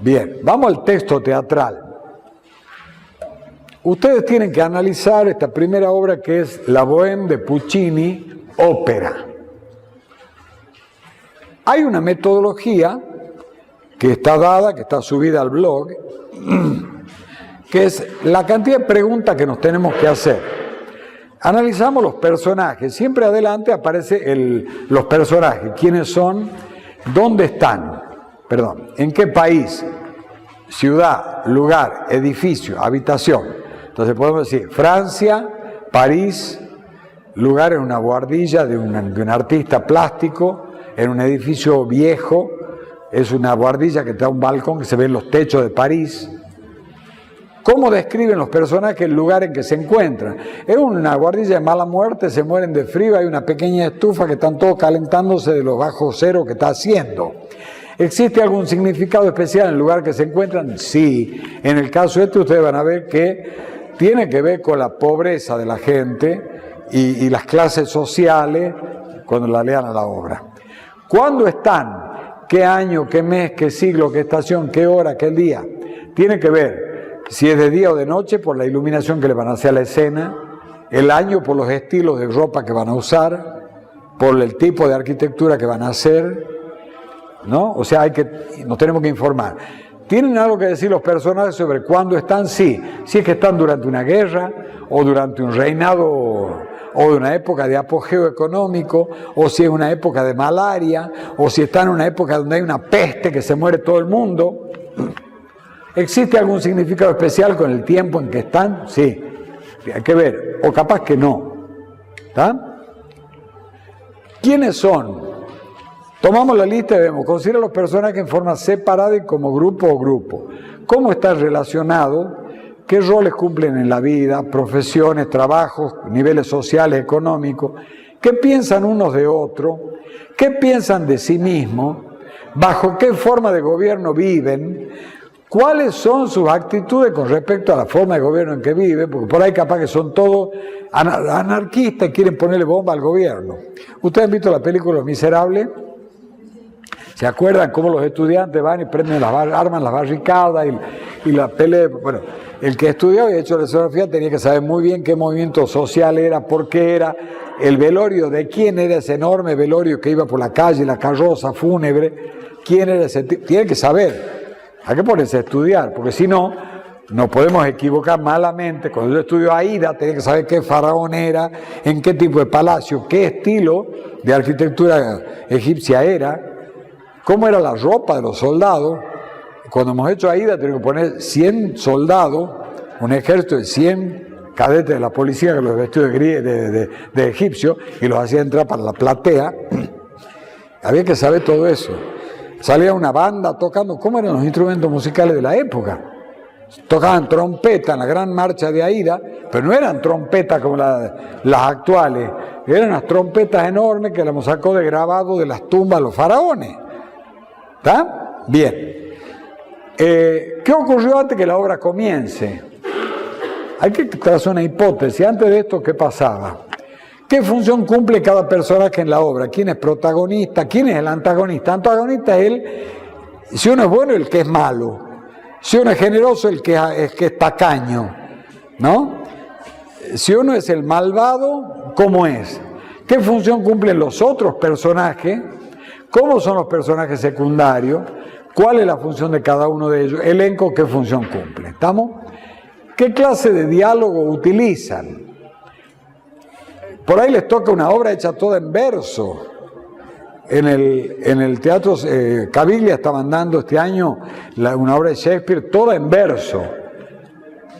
Bien, vamos al texto teatral. Ustedes tienen que analizar esta primera obra que es La Bohème de Puccini, ópera. Hay una metodología que está dada, que está subida al blog, que es la cantidad de preguntas que nos tenemos que hacer. Analizamos los personajes, siempre adelante aparecen los personajes, quiénes son, dónde están, en qué país, ciudad, lugar, edificio, habitación. Entonces podemos decir Francia, París, lugar en una buhardilla de un artista plástico, en un edificio viejo, es una buhardilla que da un balcón que se ve en los techos de París. ¿Cómo describen los personajes el lugar en que se encuentran? Es una buhardilla de mala muerte, se mueren de frío, hay una pequeña estufa que están todos calentándose de los bajos cero que está haciendo. ¿Existe algún significado especial en el lugar que se encuentran? Sí. En el caso este ustedes van a ver que tiene que ver con la pobreza de la gente y las clases sociales cuando la lean a la obra. ¿Cuándo están? ¿Qué año, qué mes, qué siglo, qué estación, qué hora, qué día? Tiene que ver si es de día o de noche por la iluminación que le van a hacer a la escena, el año por los estilos de ropa que van a usar, por el tipo de arquitectura que van a hacer, ¿no? O sea, nos tenemos que informar. ¿Tienen algo que decir los personajes sobre cuándo están? Sí. Si es que están durante una guerra, o durante un reinado, o de una época de apogeo económico, o si es una época de malaria, o si están en una época donde hay una peste que se muere todo el mundo. ¿Existe algún significado especial con el tiempo en que están? Sí. Hay que ver, o capaz que no. ¿Está? ¿Quiénes son? Tomamos la lista y vemos, considera los personajes en forma separada y como grupo o grupo. ¿Cómo están relacionados? ¿Qué roles cumplen en la vida? Profesiones, trabajos, niveles sociales, económicos. ¿Qué piensan unos de otros? ¿Qué piensan de sí mismos? ¿Bajo qué forma de gobierno viven? ¿Cuáles son sus actitudes con respecto a la forma de gobierno en que viven? Porque por ahí capaz que son todos anarquistas y quieren ponerle bomba al gobierno. ¿Ustedes han visto la película Los Miserables? ¿Se acuerdan cómo los estudiantes van y prenden arman las barricadas y la pelea? Bueno, el que estudió y ha hecho la escenografía tenía que saber muy bien qué movimiento social era, por qué era, el velorio de quién era ese enorme velorio que iba por la calle, la carroza fúnebre, quién era ese tipo. Tiene que saber, hay que ponerse a estudiar, porque si no, nos podemos equivocar malamente. Cuando yo estudio Aida, tenía que saber qué faraón era, en qué tipo de palacio, qué estilo de arquitectura egipcia era, cómo era la ropa de los soldados. Cuando hemos hecho Aida, tenemos que poner 100 soldados, un ejército de 100 cadetes de la policía que los vestió de egipcio y los hacía entrar para la platea. Había que saber todo eso. Salía una banda tocando, ¿cómo eran los instrumentos musicales de la época? Tocaban trompeta en la gran marcha de Aida, pero no eran trompetas como las actuales, eran unas trompetas enormes que las sacó de grabado de las tumbas de los faraones. ¿Está? Bien. ¿Qué ocurrió antes que la obra comience? Hay que trazar una hipótesis. Antes de esto, ¿qué pasaba? ¿Qué función cumple cada personaje en la obra? ¿Quién es protagonista? ¿Quién es el antagonista? Antagonista es él, si uno es bueno, el que es malo. Si uno es generoso, el que es tacaño, ¿no? Si uno es el malvado, ¿cómo es? ¿Qué función cumplen los otros personajes? ¿Cómo son los personajes secundarios? ¿Cuál es la función de cada uno de ellos? Elenco, ¿qué función cumple? ¿Estamos? ¿Qué clase de diálogo utilizan? Por ahí les toca una obra hecha toda en verso. En el teatro Caviglia estaban dando este año una obra de Shakespeare toda en verso.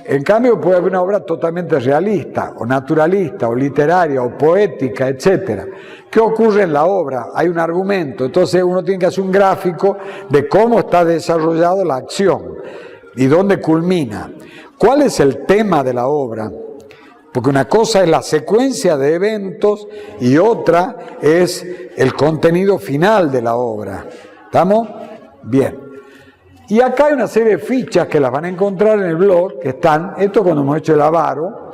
En cambio puede haber una obra totalmente realista, o naturalista, o literaria, o poética, etc. ¿Qué ocurre en la obra? Hay un argumento, entonces uno tiene que hacer un gráfico de cómo está desarrollada la acción y dónde culmina. ¿Cuál es el tema de la obra? Porque una cosa es la secuencia de eventos y otra es el contenido final de la obra. ¿Estamos? Bien. Y acá hay una serie de fichas que las van a encontrar en el blog, que están, esto cuando hemos hecho el avaro,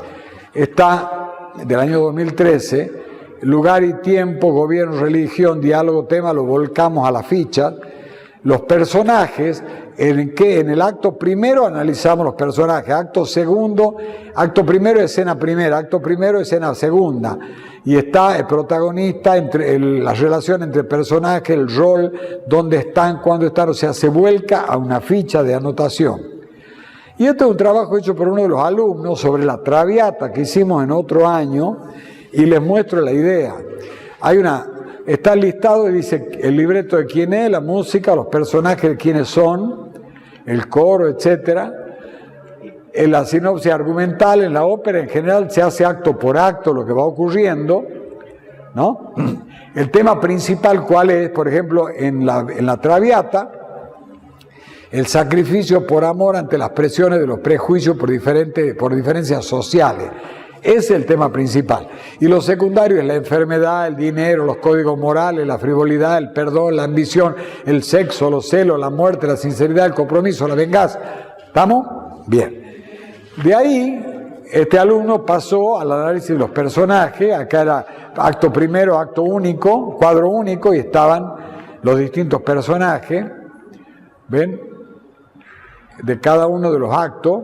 está del año 2013, lugar y tiempo, gobierno, religión, diálogo, tema, lo volcamos a la ficha. los personajes, en el acto primero analizamos los personajes, acto primero, escena primera, acto primero, escena segunda, y está el protagonista, la relación entre el personaje, el rol, dónde están, cuándo están, o sea, se vuelca a una ficha de anotación. Y este es un trabajo hecho por uno de los alumnos sobre la Traviata que hicimos en otro año, y les muestro la idea. Está listado y dice el libreto de quién es, la música, los personajes de quiénes son, el coro, etc. En la sinopsis argumental, en la ópera en general se hace acto por acto lo que va ocurriendo, ¿no? El tema principal, ¿cuál es? Por ejemplo, en la Traviata, el sacrificio por amor ante las presiones de los prejuicios por diferencias sociales. Ese es el tema principal. Y lo secundario es la enfermedad, el dinero, los códigos morales, la frivolidad, el perdón, la ambición, el sexo, los celos, la muerte, la sinceridad, el compromiso, la venganza. ¿Estamos? Bien. De ahí, este alumno pasó al análisis de los personajes. Acá era acto primero, acto único, cuadro único, y estaban los distintos personajes, ¿ven? De cada uno de los actos.